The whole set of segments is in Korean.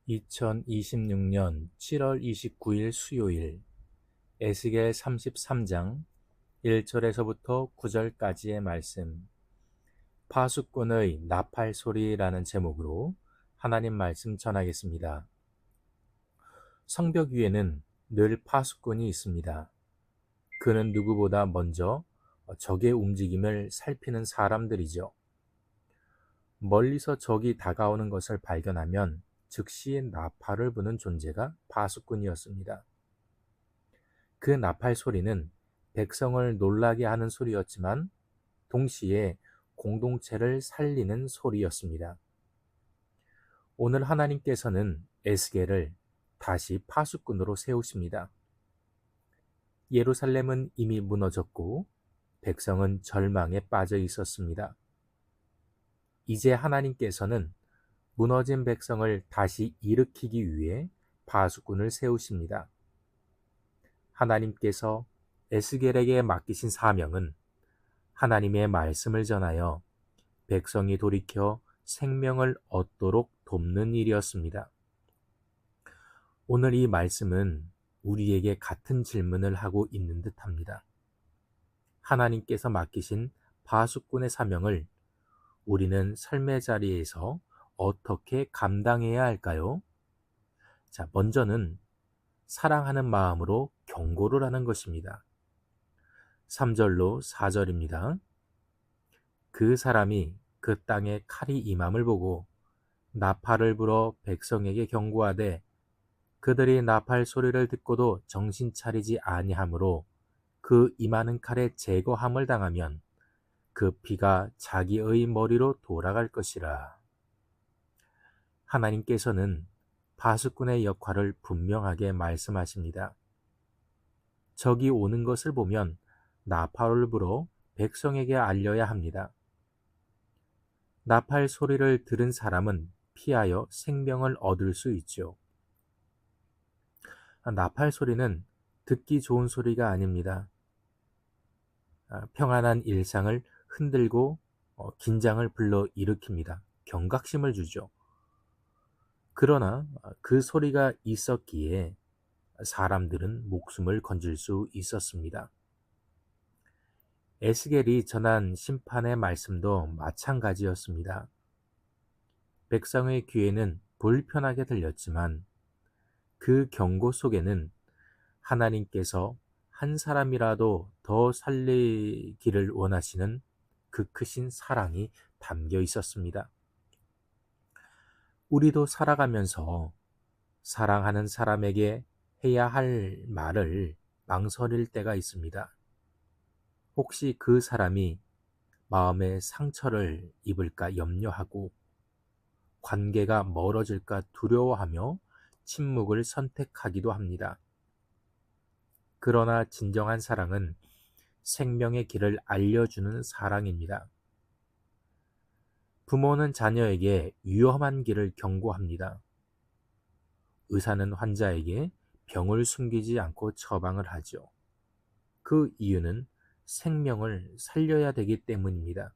2026년 7월 29일 수요일 에스겔 33장 1절에서부터 9절까지의 말씀, 파수꾼의 나팔 소리라는 제목으로 하나님 말씀 전하겠습니다. 성벽 위에는 늘 파수꾼이 있습니다. 그는 누구보다 먼저 적의 움직임을 살피는 사람들이죠. 멀리서 적이 다가오는 것을 발견하면 즉시 나팔을 부는 존재가 파수꾼이었습니다. 그 나팔 소리는 백성을 놀라게 하는 소리였지만 동시에 공동체를 살리는 소리였습니다. 오늘 하나님께서는 에스겔을 다시 파수꾼으로 세우십니다. 예루살렘은 이미 무너졌고 백성은 절망에 빠져 있었습니다. 이제 하나님께서는 무너진 백성을 다시 일으키기 위해 파수꾼을 세우십니다. 하나님께서 에스겔에게 맡기신 사명은 하나님의 말씀을 전하여 백성이 돌이켜 생명을 얻도록 돕는 일이었습니다. 오늘 이 말씀은 우리에게 같은 질문을 하고 있는 듯합니다. 하나님께서 맡기신 파수꾼의 사명을 우리는 삶의 자리에서 어떻게 감당해야 할까요? 자, 먼저는 사랑하는 마음으로 경고를 하는 것입니다. 3절로 4절입니다. 그 사람이 그 땅에 칼이 임함을 보고 나팔을 불어 백성에게 경고하되 그들이 나팔 소리를 듣고도 정신 차리지 아니하므로 그 임하는 칼에 제거함을 당하면 그 피가 자기의 머리로 돌아갈 것이라. 하나님께서는 파수꾼의 역할을 분명하게 말씀하십니다. 적이 오는 것을 보면 나팔을 불어 백성에게 알려야 합니다. 나팔 소리를 들은 사람은 피하여 생명을 얻을 수 있죠. 나팔 소리는 듣기 좋은 소리가 아닙니다. 평안한 일상을 흔들고 긴장을 불러일으킵니다. 경각심을 주죠. 그러나 그 소리가 있었기에 사람들은 목숨을 건질 수 있었습니다. 에스겔이 전한 심판의 말씀도 마찬가지였습니다. 백성의 귀에는 불편하게 들렸지만 그 경고 속에는 하나님께서 한 사람이라도 더 살리기를 원하시는 그 크신 사랑이 담겨 있었습니다. 우리도 살아가면서 사랑하는 사람에게 해야 할 말을 망설일 때가 있습니다. 혹시 그 사람이 마음에 상처를 입을까 염려하고 관계가 멀어질까 두려워하며 침묵을 선택하기도 합니다. 그러나 진정한 사랑은 생명의 길을 알려주는 사랑입니다. 부모는 자녀에게 위험한 길을 경고합니다. 의사는 환자에게 병을 숨기지 않고 처방을 하죠. 그 이유는 생명을 살려야 되기 때문입니다.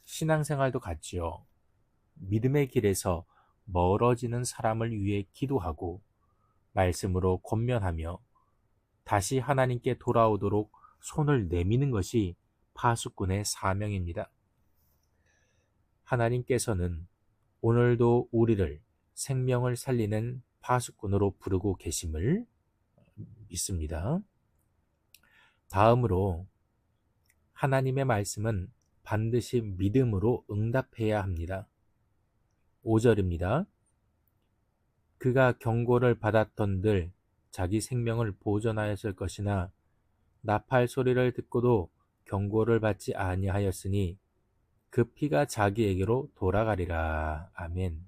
신앙생활도 같지요. 믿음의 길에서 멀어지는 사람을 위해 기도하고 말씀으로 권면하며 다시 하나님께 돌아오도록 손을 내미는 것이 파수꾼의 사명입니다. 하나님께서는 오늘도 우리를 생명을 살리는 파수꾼으로 부르고 계심을 믿습니다. 다음으로 하나님의 말씀은 반드시 믿음으로 응답해야 합니다. 5절입니다. 그가 경고를 받았던들 자기 생명을 보존하였을 것이나 나팔 소리를 듣고도 경고를 받지 아니하였으니 그 피가 자기에게로 돌아가리라. 아멘.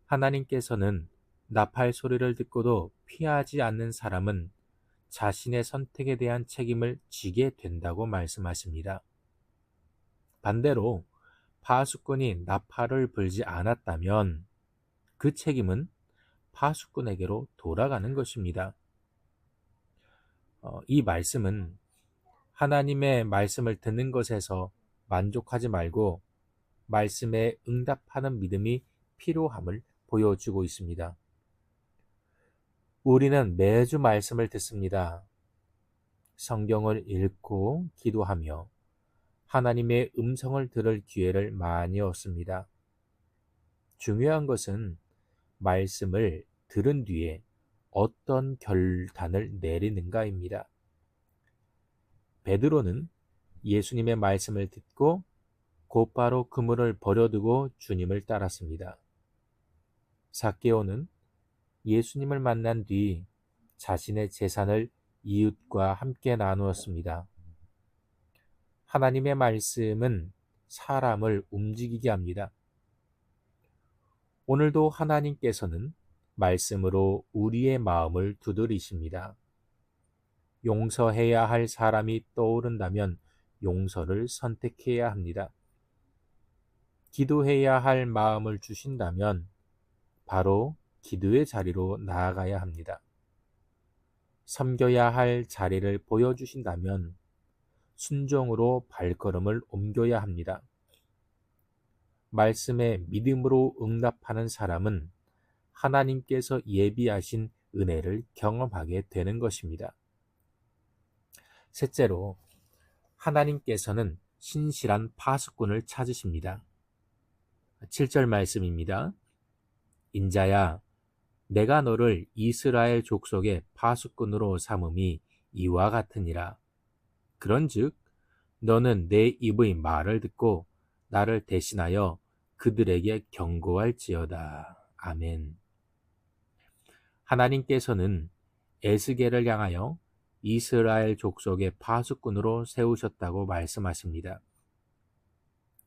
하나님께서는 나팔 소리를 듣고도 피하지 않는 사람은 자신의 선택에 대한 책임을 지게 된다고 말씀하십니다. 반대로 파수꾼이 나팔을 불지 않았다면 그 책임은 파수꾼에게로 돌아가는 것입니다. 이 말씀은 하나님의 말씀을 듣는 것에서 만족하지 말고 말씀에 응답하는 믿음이 필요함을 보여주고 있습니다. 우리는 매주 말씀을 듣습니다. 성경을 읽고 기도하며 하나님의 음성을 들을 기회를 많이 얻습니다. 중요한 것은 말씀을 들은 뒤에 어떤 결단을 내리는가입니다. 베드로는 예수님의 말씀을 듣고 곧바로 그물을 버려두고 주님을 따랐습니다. 삭개오는 예수님을 만난 뒤 자신의 재산을 이웃과 함께 나누었습니다. 하나님의 말씀은 사람을 움직이게 합니다. 오늘도 하나님께서는 말씀으로 우리의 마음을 두드리십니다. 용서해야 할 사람이 떠오른다면 용서를 선택해야 합니다. 기도해야 할 마음을 주신다면 바로 기도의 자리로 나아가야 합니다. 섬겨야 할 자리를 보여주신다면 순종으로 발걸음을 옮겨야 합니다. 말씀에 믿음으로 응답하는 사람은 하나님께서 예비하신 은혜를 경험하게 되는 것입니다. 셋째로, 하나님께서는 신실한 파수꾼을 찾으십니다. 7절 말씀입니다. 인자야, 내가 너를 이스라엘 족속의 파수꾼으로 삼음이 이와 같으니라. 그런즉 너는 내 입의 말을 듣고 나를 대신하여 그들에게 경고할지어다. 아멘. 하나님께서는 에스겔을 향하여 이스라엘 족속의 파수꾼으로 세우셨다고 말씀하십니다.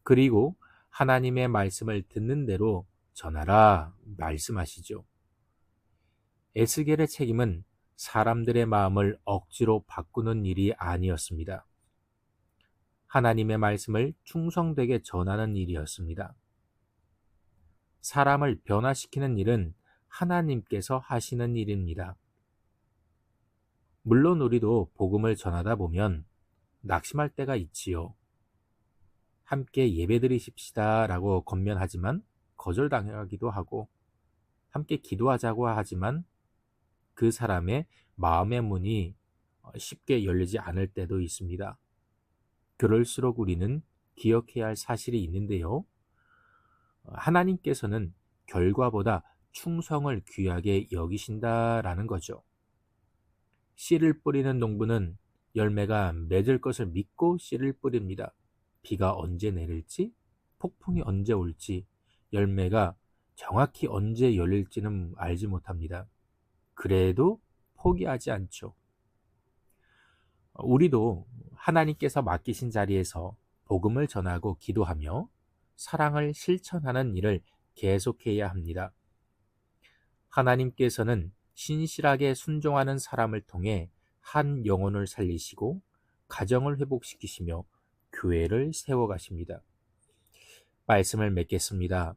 그리고 하나님의 말씀을 듣는 대로 전하라 말씀하시죠. 에스겔의 책임은 사람들의 마음을 억지로 바꾸는 일이 아니었습니다. 하나님의 말씀을 충성되게 전하는 일이었습니다. 사람을 변화시키는 일은 하나님께서 하시는 일입니다. 물론 우리도 복음을 전하다 보면 낙심할 때가 있지요. 함께 예배드리십시다 라고 권면하지만 거절당하기도 하고, 함께 기도하자고 하지만 그 사람의 마음의 문이 쉽게 열리지 않을 때도 있습니다. 그럴수록 우리는 기억해야 할 사실이 있는데요. 하나님께서는 결과보다 충성을 귀하게 여기신다라는 거죠. 씨를 뿌리는 농부는 열매가 맺을 것을 믿고 씨를 뿌립니다. 비가 언제 내릴지, 폭풍이 언제 올지, 열매가 정확히 언제 열릴지는 알지 못합니다. 그래도 포기하지 않죠. 우리도 하나님께서 맡기신 자리에서 복음을 전하고 기도하며 사랑을 실천하는 일을 계속해야 합니다. 하나님께서는 신실하게 순종하는 사람을 통해 한 영혼을 살리시고 가정을 회복시키시며 교회를 세워가십니다. 말씀을 맺겠습니다.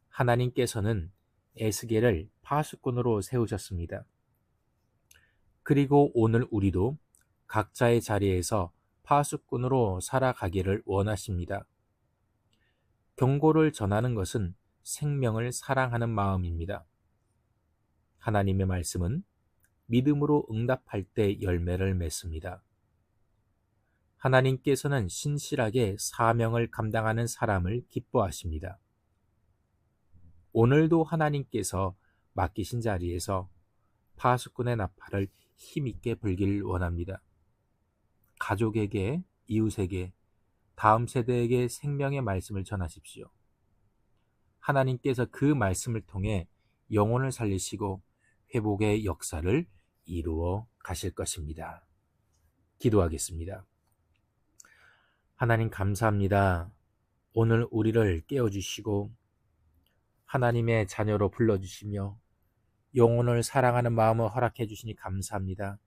하나님께서는 에스겔을 파수꾼으로 세우셨습니다. 그리고 오늘 우리도 각자의 자리에서 파수꾼으로 살아가기를 원하십니다. 경고를 전하는 것은 생명을 사랑하는 마음입니다. 하나님의 말씀은 믿음으로 응답할 때 열매를 맺습니다. 하나님께서는 신실하게 사명을 감당하는 사람을 기뻐하십니다. 오늘도 하나님께서 맡기신 자리에서 파수꾼의 나팔을 힘있게 불길 원합니다. 가족에게, 이웃에게, 다음 세대에게 생명의 말씀을 전하십시오. 하나님께서 그 말씀을 통해 영혼을 살리시고 회복의 역사를 이루어 가실 것입니다. 기도하겠습니다. 하나님 감사합니다. 오늘 우리를 깨워주시고 하나님의 자녀로 불러주시며 영혼을 사랑하는 마음을 허락해 주시니 감사합니다.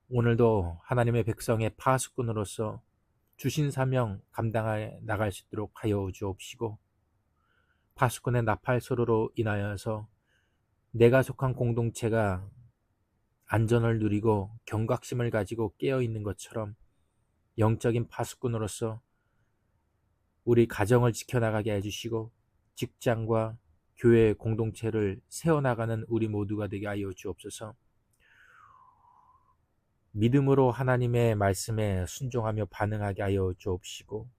오늘도 하나님의 백성의 파수꾼으로서 주신 사명 감당해 나갈 수 있도록 하여 주옵시고, 파수꾼의 나팔소로로 인하여서 내가 속한 공동체가 안전을 누리고 경각심을 가지고 깨어있는 것처럼 영적인 파수꾼으로서 우리 가정을 지켜나가게 해주시고 직장과 교회 공동체를 세워나가는 우리 모두가 되게 하여 주옵소서. 믿음으로 하나님의 말씀에 순종하며 반응하게 하여 주옵시고,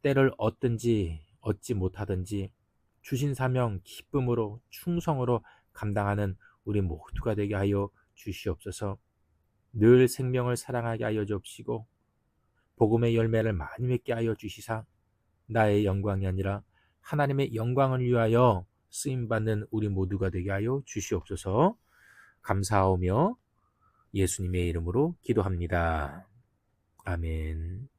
때를 얻든지 얻지 못하든지 주신 사명 기쁨으로 충성으로 감당하는 우리 모두가 되게 하여 주시옵소서. 늘 생명을 사랑하게 하여 주옵시고, 복음의 열매를 많이 맺게 하여 주시사 나의 영광이 아니라 하나님의 영광을 위하여 쓰임받는 우리 모두가 되게 하여 주시옵소서. 감사하오며 예수님의 이름으로 기도합니다. 아멘.